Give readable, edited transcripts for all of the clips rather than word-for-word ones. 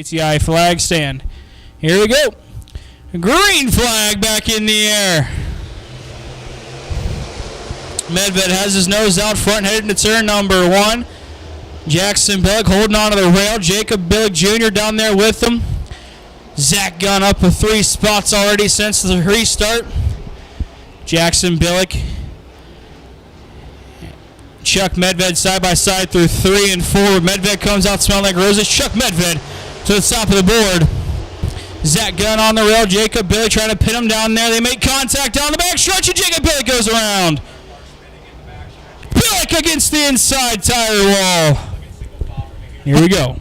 ATI flag stand. Here we go. Green flag back in the air. Medved has his nose out front, headed into turn number 1. Jackson Billick holding on to the rail. Jacob Billick Jr. down there with him. Zach Gunn up with 3 spots already since the restart. Jackson Billick, Chuck Medved side by side through 3 and 4. Medved comes out smelling like roses. Chuck Medved to the top of the board. Zach Gunn on the rail. Jacob Billick trying to pin him down there. They make contact down the back stretch, and Jacob Billick goes around. Billick against the inside tire wall. Here we go.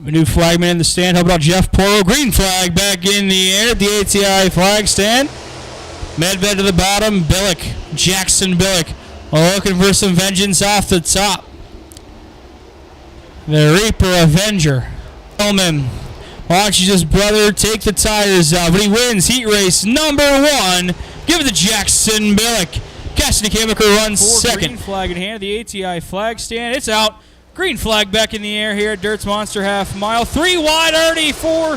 A new flagman in the stand. How about Jeff Porro? Green flag back in the air at the ATI flag stand. Medved to the bottom. Billick, Jackson Billick, looking for some vengeance off the top. The Reaper Avenger. Hellman watches his brother take the tires out, but he wins heat race number 1. Give it to Jackson Billick. Cassidy Chemical runs second. Green flag in hand. The ATI flag stand. It's out. Green flag back in the air here at Dirt's Monster Half Mile. 3 wide already for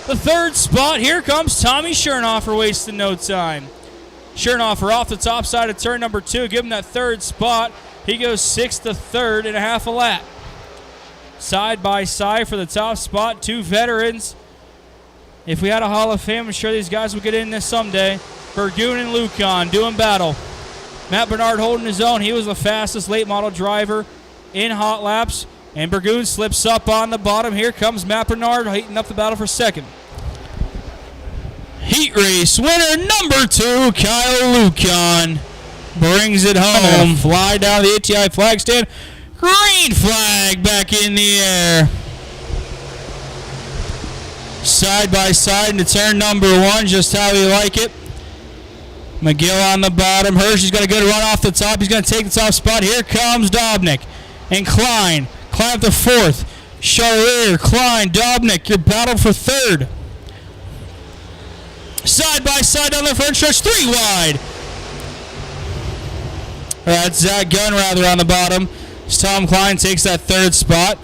the 3rd spot. Here comes Tommy Schernhofer wasting no time. Schernhofer off the top side of turn number 2. Give him that 3rd spot. He goes 6th to 3rd in a half a lap. Side by side for the top spot. 2 veterans. If we had a Hall of Fame, I'm sure these guys would get in this someday. Burgoon and Lukon doing battle. Matt Benard holding his own. He was the fastest late model driver in hot laps. And Burgoon slips up on the bottom. Here comes Matt Benard heating up the battle for 2nd. Heat race winner number 2, Kyle Lukon, brings it home. Fly down the ATI flag stand. Green flag back in the air. Side by side into turn number 1, just how we like it. McGill on the bottom. Hershey's got a good run off the top. He's going to take the top spot. Here comes Dobnik and Klein. Klein up to 4th. Charlier, Klein, Dobnik, your battle for 3rd. Side by side down the front stretch, 3 wide. That's Zach Gunn rather on the bottom. As Tom Klein takes that 3rd spot.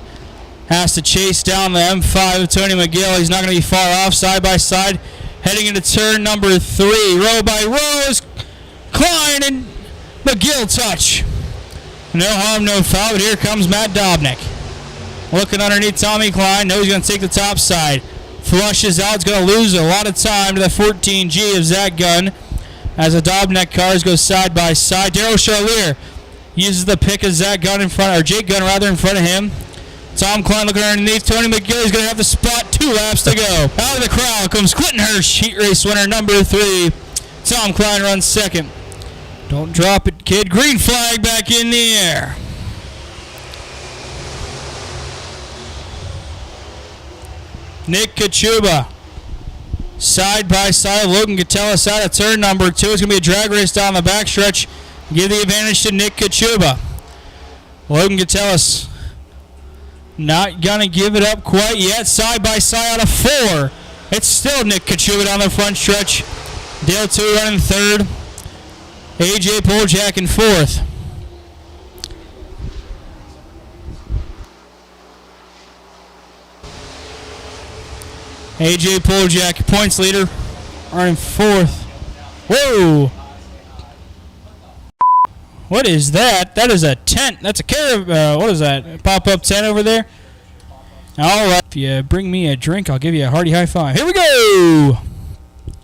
Has to chase down the M5 of Tony McGill. He's not going to be far off. Side by side, heading into turn number 3. Row by row is Klein and McGill touch. No harm, no foul, but here comes Matt Dobnik. Looking underneath Tommy Klein. Knows he's going to take the top side. Flushes out. It's going to lose a lot of time to the 14G of Zach Gunn as the Dobnik cars go side by side. Daryl Charlier uses the pick of Zach Gunn in front, or Jake Gunn rather, in front of him. Tom Klein looking underneath. Tony McGill is going to have the spot. 2 laps to go. Out of the crowd comes Quentin Hirsch, heat race winner number 3. Tom Klein runs 2nd. Don't drop it, kid. Green flag back in the air. Nick Kachuba. Side by side. Logan Gatella out of turn number 2. It's going to be a drag race down the backstretch. Give the advantage to Nick Kachuba. Logan Gatella not going to give it up quite yet. Side by side out of 4. It's still Nick Kachuba down the front stretch. Dale 2 running 3rd. AJ Poljak in 4th. AJ Poljak, points leader, are in 4th. Whoa! What is that? That is a tent. That's a what is that? Pop-up tent over there? All right. If you bring me a drink, I'll give you a hearty high five. Here we go!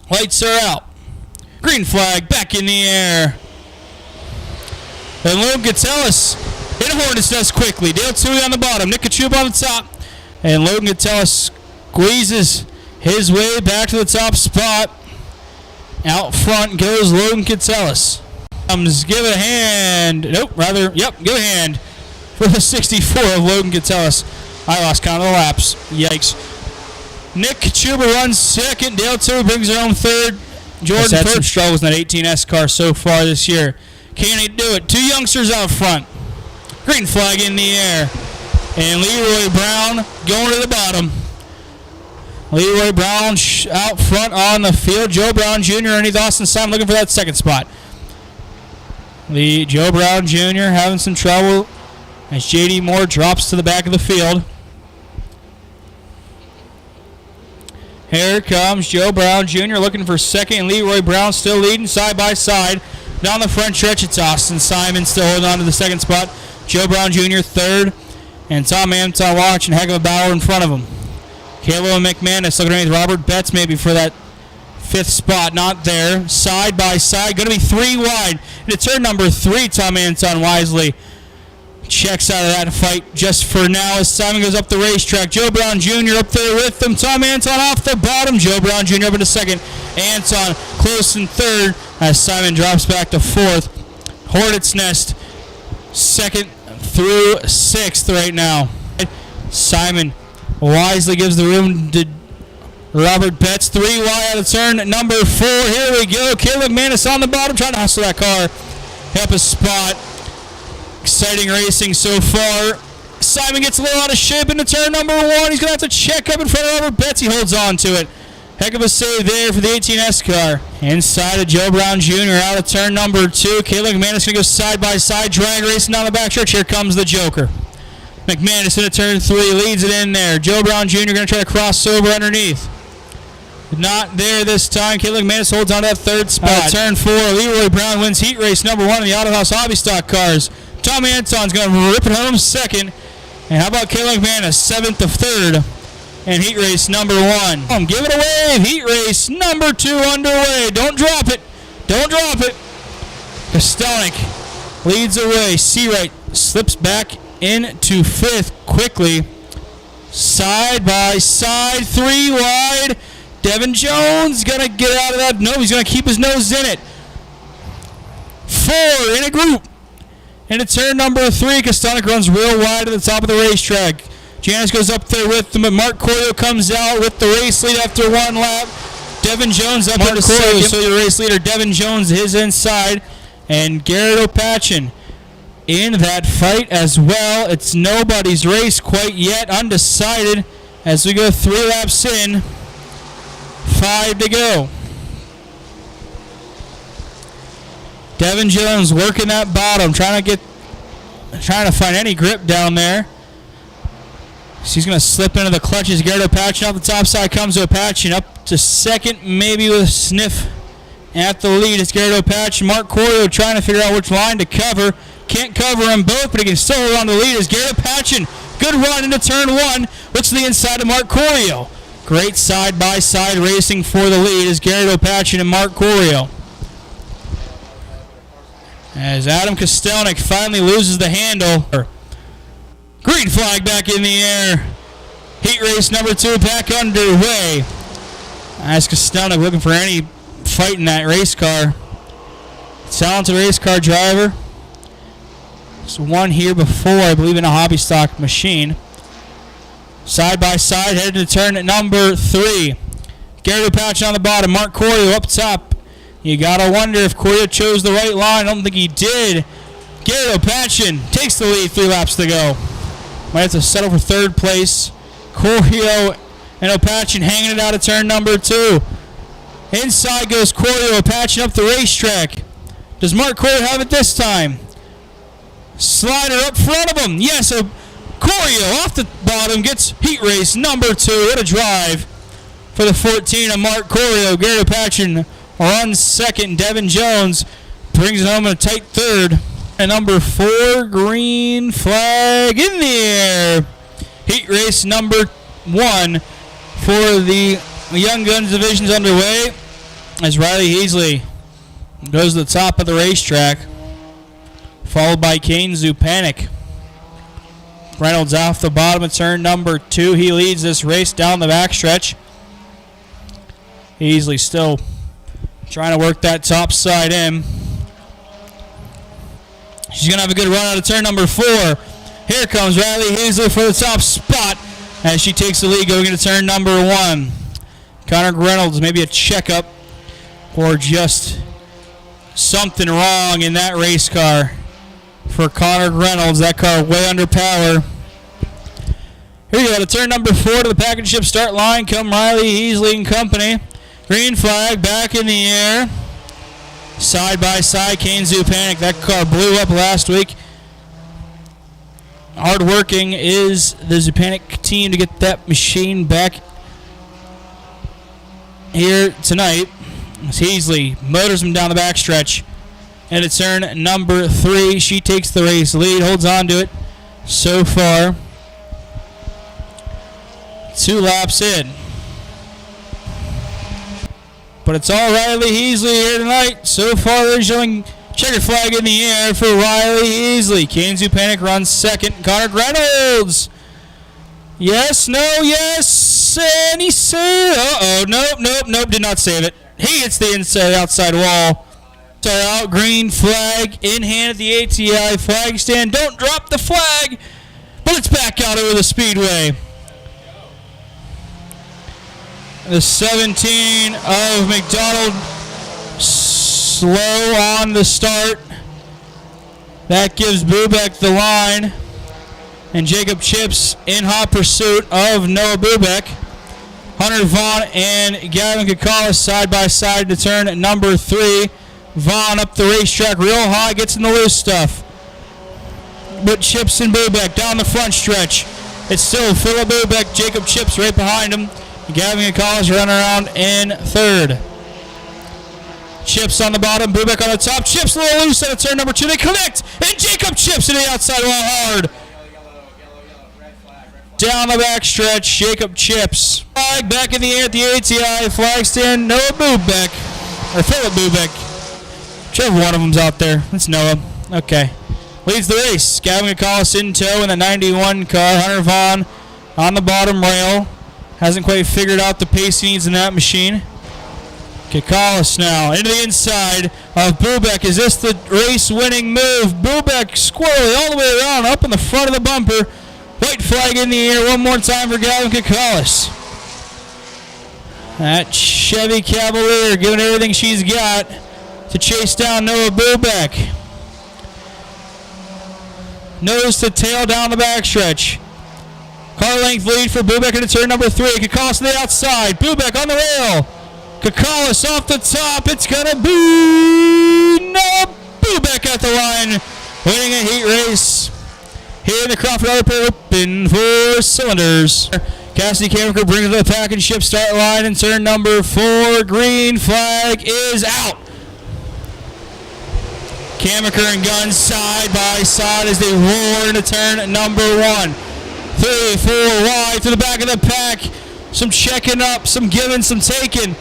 Lights are out. Green flag back in the air. And Logan Gattellis in a hornet's nest quickly. Dale Tui on the bottom. Nick Kachuba on the top. And Logan Gattellis squeezes his way back to the top spot. Out front goes Logan Gattellis. Give a hand. Nope, rather, yep, give a hand for the 64 of Logan Gattellis. I lost count of the laps. Yikes. Nick Kachuba runs 2nd. Dale Tui brings her own 3rd. Jordan had some struggles in that 18S car so far this year. Can he do it? 2 youngsters out front. Green flag in the air. And Leroy Brown going to the bottom. Leroy Brown out front on the field. Joe Brown Jr. underneath Austin Simon looking for that 2nd spot. Joe Brown Jr. having some trouble as J.D. Moore drops to the back of the field. Here comes Joe Brown Jr. looking for second, and Leroy Brown still leading side by side. Down the front stretch, it's Austin Simon still holding on to the second spot. Joe Brown Jr. third, and Tom Anton watching a heck of a battle in front of him. Caleb McManus looking underneath Robert Betts maybe for that fifth spot. Not there. Side by side. Going to be 3 wide. Into turn number 3, Tom Anton wisely checks out of that fight just for now as Simon goes up the racetrack. Joe Brown Jr. up there with them. Tom Anton off the bottom. Joe Brown Jr. up into second. Anton close in third as Simon drops back to fourth. Hornet's Nest second through 6th right now. Simon wisely gives the room to Robert Betts. 3 wide out of turn number 4. Here we go. Caleb McManus on the bottom trying to hustle that car. Help a spot. Exciting racing so far. Simon gets a little out of shape into turn number 1. He's going to have to check up in front of Robert Betts. He holds on to it. Heck of a save there for the 18S car. Inside of Joe Brown Jr. out of turn number 2. Caleb McManus going to go side by side. Drag racing down the backstretch. Here comes the Joker. McManus into turn 3. Leads it in there. Joe Brown Jr. going to try to cross over underneath. Not there this time. Caleb McManus holds on to that third spot. Turn 4. Leroy Brown wins heat race number 1 in the Auto House Hobby Stock cars. Tom Anton's going to rip it home second. And how about Caleb McManus, 7th of 3rd in heat race number 1. Give it away. Heat race number 2 underway. Don't drop it. Don't drop it. Kostelnik leads away. Seawright slips back into 5th quickly. Side by side. 3 wide. Devin Jones going to get out of that. No, he's going to keep his nose in it. 4 in a group. Into turn number 3, Kostelnik runs real wide to the top of the racetrack. Janice goes up there with them, but Mark Corio comes out with the race lead after 1 lap. Devin Jones up into second. So your race leader, Devin Jones, is inside. And Garrett O'Patchen in that fight as well. It's nobody's race quite yet. Undecided as we go 3 laps in. 5 to go. Devin Jones working that bottom, trying to find any grip down there. So he's going to slip into the clutches. Garrett O'Patchen off the top side comes O'Patchen up to second, maybe with a sniff at the lead. It's Garrett O'Patchen. Mark Corio trying to figure out which line to cover. Can't cover them both, but he can still hold on to the lead. It's Garrett O'Patchen. Good run into turn 1. Looks to the inside of Mark Corio. Great side-by-side racing for the lead is Garrett O'Patchen and Mark Corio. As Adam Kostelnik finally loses the handle. Green flag back in the air. Heat race number 2 back underway. As Kostelnik looking for any fight in that race car. Talented race car driver. There's one here before, I believe, in a hobby stock machine. Side by side, headed to turn at number 3. Garrett O'Patchen on the bottom. Mark Corio up top. You gotta wonder if Corio chose the right line. I don't think he did. Garrett O'Patchen takes the lead. 3 laps to go. Might have to settle for 3rd place. Corio and O'Patchen hanging it out of turn number 2. Inside goes Corio. O'Patchen up the racetrack. Does Mark Corio have it this time? Slider up front of him. Yes, so Corio off the bottom gets heat race number 2. What a drive for the 14 of Mark Corio. Garrett O'Patchen runs second. Devin Jones brings it home in a tight 3rd. And number 4, green flag in the air. Heat race number 1 for the Young Guns divisions underway as Ryleigh Heasley goes to the top of the racetrack, followed by Kane Zupancic. Reynolds off the bottom of turn number 2. He leads this race down the backstretch. Heasley still trying to work that top side in. She's going to have a good run out of turn number 4. Here comes Ryleigh Heasley for the top spot as she takes the lead going into turn number 1. Connor Reynolds, maybe a checkup or just something wrong in that race car for Connor Reynolds. That car way under power. Here you go to turn number 4 to the package ship start line. Come Ryleigh Heasley and company. Green flag back in the air. Side by side, Kane Zupancic. That car blew up last week. Hard working is the Zupancic team to get that machine back here tonight as Heasley motors him down the backstretch. And it's turn number 3. She takes the race lead, holds on to it so far. 2 laps in. But it's all Ryleigh Heasley here tonight. So far, they're showing checkered flag in the air for Ryleigh Heasley. Kane Zupancic runs second. Connor Reynolds. Yes, no, yes. And he saved. Uh-oh. Nope. Did not save it. He hits the inside outside wall. Start out. Green flag in hand at the ATI flag stand. Don't drop the flag. But it's back out over the speedway. The 17 of McDonald slow on the start. That gives Bubeck the line. And Jacob Chips in hot pursuit of Noah Bubeck. Hunter Vaughn and Gavin Kokolis side by side to turn number 3. Vaughn up the racetrack real high, gets in the loose stuff. But Chips and Bubeck down the front stretch. It's still Philip Bubeck, Jacob Chips right behind him. Gavin Kokolis running around in third. Chips on the bottom, Bubeck on the top. Chips a little loose at turn number 2. They connect, and Jacob Chips to the outside wall hard. Down the back stretch, Jacob Chips. Flag back in the air at the ATI flag stand. Noah Bubeck, or Philip Bubeck. Whichever one of them's out there. It's Noah. Okay. Leads the race. Gavin Kokolis in tow in the 91 car. Hunter Vaughn on the bottom rail. Hasn't quite figured out the pace he needs in that machine. Kokolis now into the inside of Bubeck. Is this the race-winning move? Bubeck squirrely all the way around, up in the front of the bumper. White flag in the air one more time for Gavin Kokolis. That Chevy Cavalier giving everything she's got to chase down Noah Bubeck. Nose to tail down the backstretch. Car length lead for Bubeck into turn number 3. Kokolis to the outside. Bubeck on the rail. Kokolis off the top. It's going to be Noah Bubeck at the line. Winning a heat race. Here in the Crawford Auto Repair Open for cylinders. Cassidy Cameron brings the pack and ship start line in turn number 4. Green flag is out. Kamaker and Gunn side by side as they roar into turn number 1. 3, 4 wide to the back of the pack. Some checking up, some giving, some taking.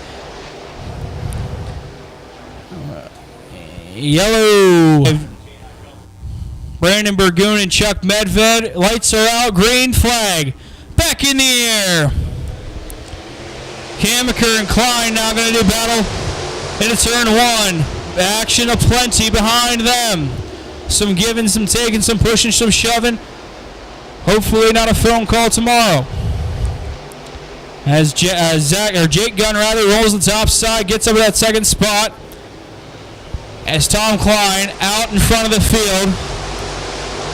Yellow. Brandon Burgoon and Chuck Medved. Lights are out. Green flag. Back in the air. Kamaker and Klein now going to do battle into turn 1. Action aplenty behind them. Some giving, some taking, some pushing, some shoving. Hopefully not a film call tomorrow. As Jake Gunn rolls the top side, gets over that second spot. As Tom Klein out in front of the field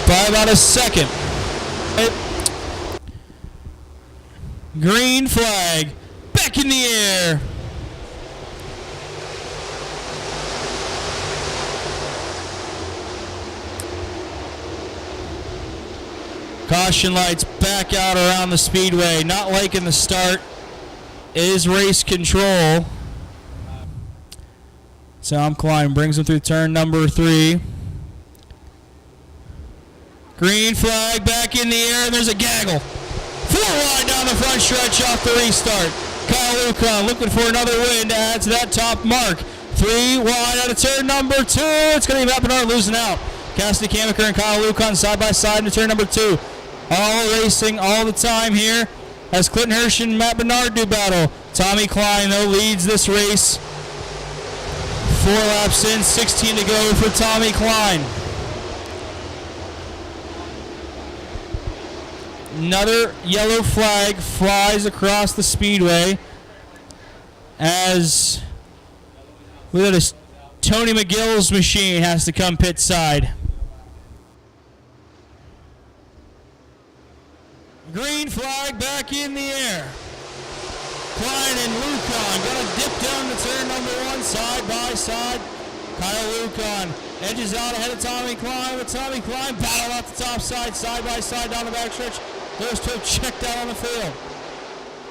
by about a second. Green flag back in the air. Caution lights back out around the speedway. Not liking the start is race control. Tom Klein brings him through turn number 3. Green flag back in the air, and there's a gaggle. 4 wide down the front stretch off the restart. Kyle Lukon looking for another win to add to that top mark. 3 wide out of turn number 2. It's going to be Benard losing out. Cassidy Kamaker and Kyle Lukon side by side into turn number 2. All racing all the time here as Clinton Hirsch and Matt Benard do battle. Tommy Klein, though, leads this race. 4 laps in, 16 to go for Tommy Klein. Another yellow flag flies across the speedway as Tony McGill's machine has to come pit side. Green flag back in the air. Klein and Lukon gonna dip down to turn number 1 side by side. Kyle Lukon edges out ahead of Tommy Klein, with Tommy Klein battle out the top side by side down the backstretch. Those two checked out on the field.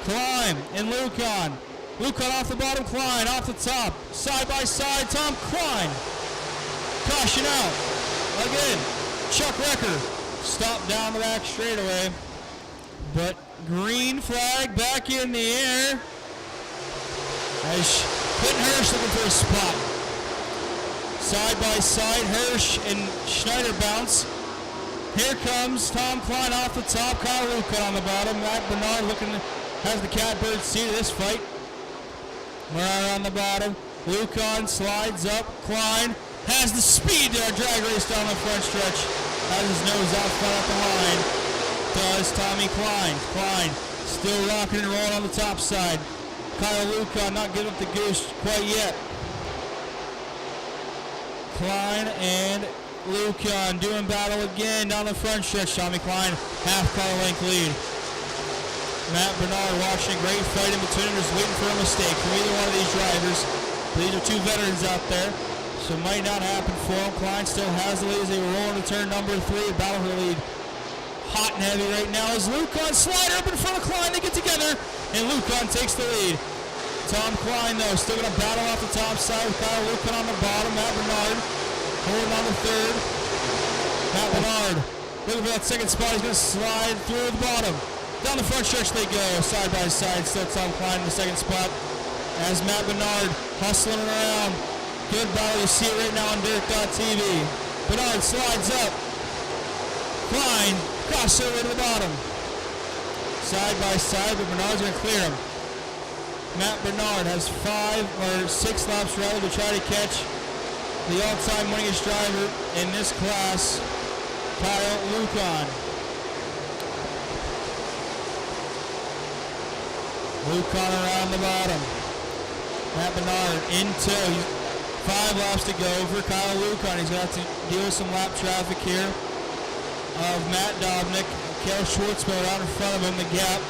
Klein and Lukon Lukon off the bottom, Klein off the top. Side by side, Tom Klein. Caution out. Again, Chuck Recker. Stop down the back straightaway. But green flag back in the air. As Clinton Hirsch looking for a spot. Side by side, Hirsch and Schneider bounce. Here comes Tom Klein off the top. Kyle Lukon on the bottom. Matt Benard has the catbird seat of this fight. Benard on the bottom. Lukon slides up. Klein has the speed there. Drag race down the front stretch. Has his nose out front at the line. Does Tommy Klein. Klein still rocking and rolling on the top side. Kyle Lukon not giving up the goose quite yet. Klein and Lukon doing battle again down the front stretch. Tommy Klein, half car length lead. Matt Benard watching a great fight in between them, just waiting for a mistake from either one of these drivers. These are two veterans out there, so it might not happen for him. Klein still has the lead as they roll into turn number 3. Battle for the lead. Hot and heavy right now as Lukon slider up in front of Klein. They get together, and Lukon takes the lead. Tom Klein, though, still going to battle off the top side with Kyle Lukon on the bottom. Matt Benard holding on the third. Matt Benard looking for that second spot. He's going to slide through the bottom. Down the front stretch they go, side by side. Still Tom Klein in the second spot. As Matt Benard hustling around. Good battle. You see it right now on Dirt.tv. Benard slides up. Klein crossover to the bottom. Side by side, but Benard's going to clear him. Matt Benard has 6 laps rather to try to catch the all-time winningest driver in this class, Kyle Lukon. Lukon around the bottom. Matt Benard in tow. 5 laps to go for Kyle Lukon. He's going to have to deal with some lap traffic here of Matt Dobnik. Kale Schwartzman out in front of him, the gap.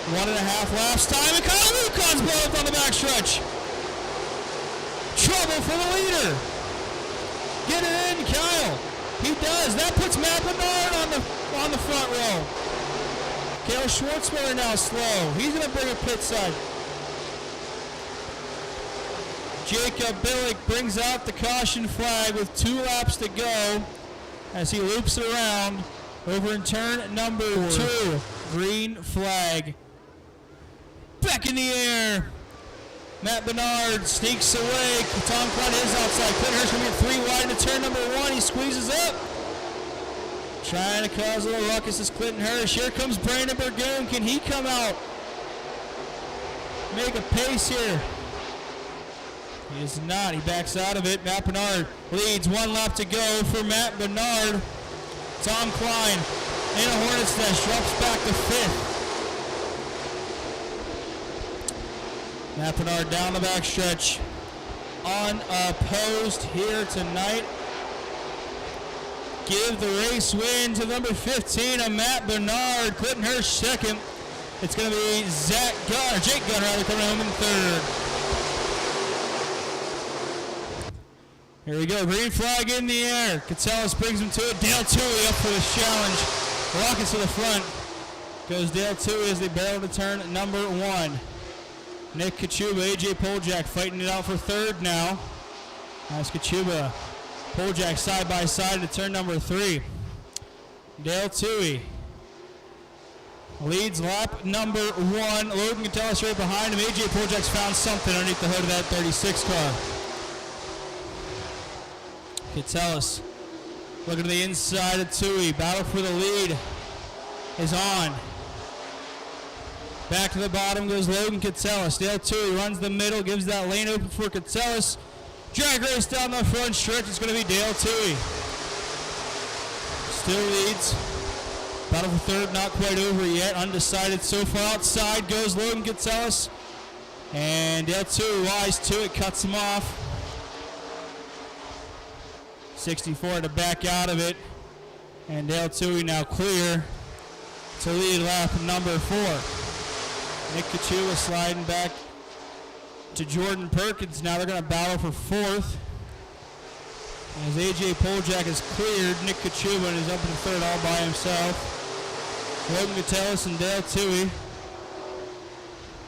1.5 laps time, and Kyle Lukon's blown up on the backstretch. Trouble for the leader. Get it in, Kyle. He does. That puts Matt Benard on the front row. Kale Schwartzman now slow. He's going to bring a pit side. Jacob Billick brings out the caution flag with 2 laps to go as he loops it around over in turn number 2. Green flag. Back in the air. Matt Benard sneaks away. Tom Klein is outside. Clinton Hirsch going to be 3 wide into turn number 1. He squeezes up. Trying to cause a little ruckus is Clinton Hirsch. Here comes Brandon Burgoon. Can he come out? Make a pace here. He is not. He backs out of it. Matt Benard leads. 1 lap to go for Matt Benard. Tom Klein in a hornet's nest. Drops back to 5th. Matt Benard down the backstretch. Unopposed here tonight. Give the race win to number 15 of Matt Benard. Clinton Hirsch second. It's going to be Jake Gunn coming home in 3rd. Here we go, green flag in the air. Kokolis brings him to it. Dale Tuche up for this challenge. Rockets to the front. Goes Dale Tuche as they barrel to turn number 1. Nick Kachuba, AJ Poljak fighting it out for 3rd now. That's Kachuba. Poljak side by side to turn number 3. Dale Tuche leads lap number 1. Logan Kokolis right behind him. AJ Poljak's found something underneath the hood of that 36 car. Kokolis looking to the inside of Tuche. Battle for the lead is on. Back to the bottom goes Logan Kokolis. Dale Tuche runs the middle, gives that lane open for Kokolis. Drag race down the front stretch. It's going to be Dale Tuche. Still leads. Battle for 3rd, not quite over yet. Undecided so far. Outside goes Logan Kokolis. And Dale Tuche wise to it, cuts him off. 64 to back out of it. And Dale Tuche now clear to lead lap number 4. Nick Kachuba sliding back to Jordan Perkins. Now they're going to battle for 4th. As AJ Poljak is cleared, Nick Kachuba is up in 3rd all by himself. Logan Kokolis and Dale Tuche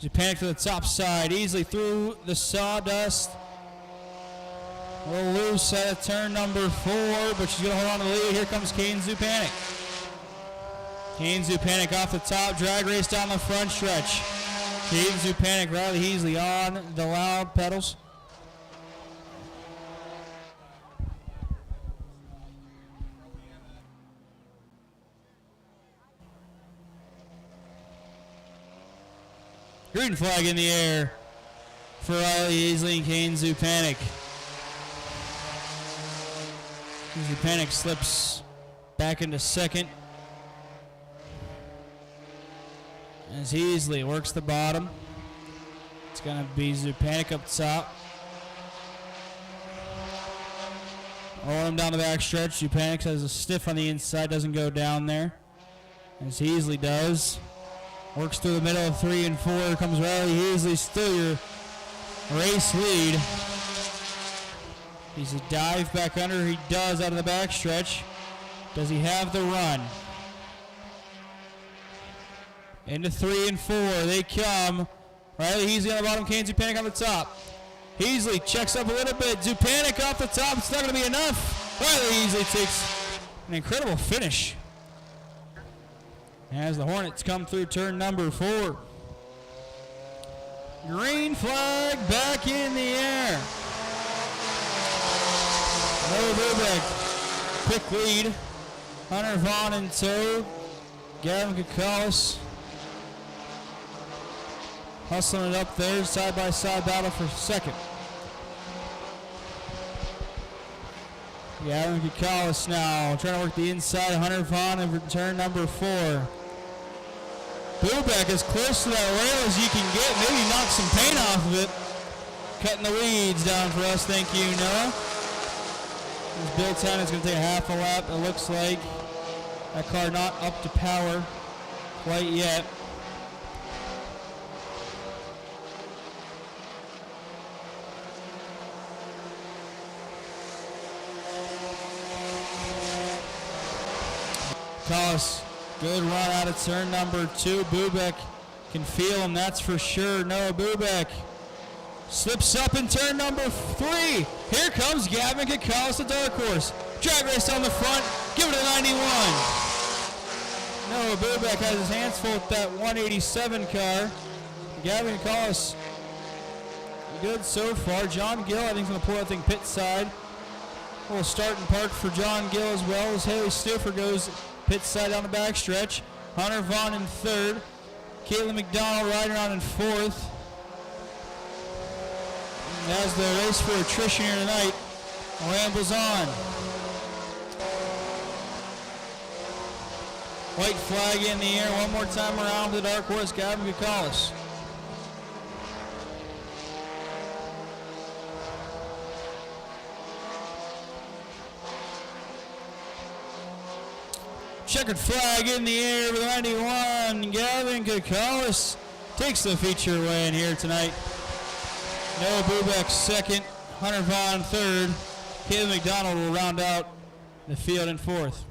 Zupancic to the top side, easily through the sawdust. A little loose at turn number 4, but she's going to hold on to the lead. Here comes Kane Zupancic. Kane Zupancic off the top, drag race down the front stretch. Kane Zupancic, Ryleigh Heasley on the loud pedals. Green flag in the air for Ryleigh Heasley and Kane Zupancic. Zupancic slips back into second as Heasley works the bottom. It's going to be Zupancic up top. Rolling him down the back stretch. Zupancic has a stiff on the inside, doesn't go down there, as Heasley does. Works through the middle of 3 and 4. Here comes Ryleigh Heasley, still your race lead. He's a dive back under. He does out of the back stretch. Does he have the run? Into 3 and 4. They come. Ryleigh Heasley on the bottom. Kane Zupancic on the top. Heasley checks up a little bit. Zupancic off the top. It's not going to be enough. Ryleigh Heasley takes an incredible finish as the Hornets come through turn number 4. Green flag back in the air. Noah Bubeck, quick lead. Hunter Vaughn in tow. Gavin Kokolis hustling it up there. Side-by-side battle for second. Gavin Kokolis now trying to work the inside. Hunter Vaughn in turn number 4. Bubeck as close to that rail as you can get. Maybe knock some paint off of it. Cutting the weeds down for us. Thank you, Noah. As Bill Tan is going to take half a lap, it looks like. That car not up to power quite yet. Kokolis, good run out of turn number 2. Bubeck can feel him, that's for sure. Noah Bubeck slips up in turn number 3. Here comes Gavin Kokolis, the dark horse. Drag race on the front, give it a 91. Noah Bubeck has his hands full with that 187 car. Gavin Kokolis, good so far. John Gill, I think, is going to pull that thing pit side. A little start and park for John Gill as well as Haley Stuffer goes pit side down the back stretch. Hunter Vaughn in 3rd. Caitlin McDonald riding around in 4th. As the race for attrition here tonight rambles on. White flag in the air one more time around for the dark horse, Gavin Kokolis. Checkered flag in the air with 91. Gavin Kokolis takes the feature win here tonight. Noah Bubeck 2nd, Hunter Vaughn 3rd. Caitlin McDonald will round out the field in 4th.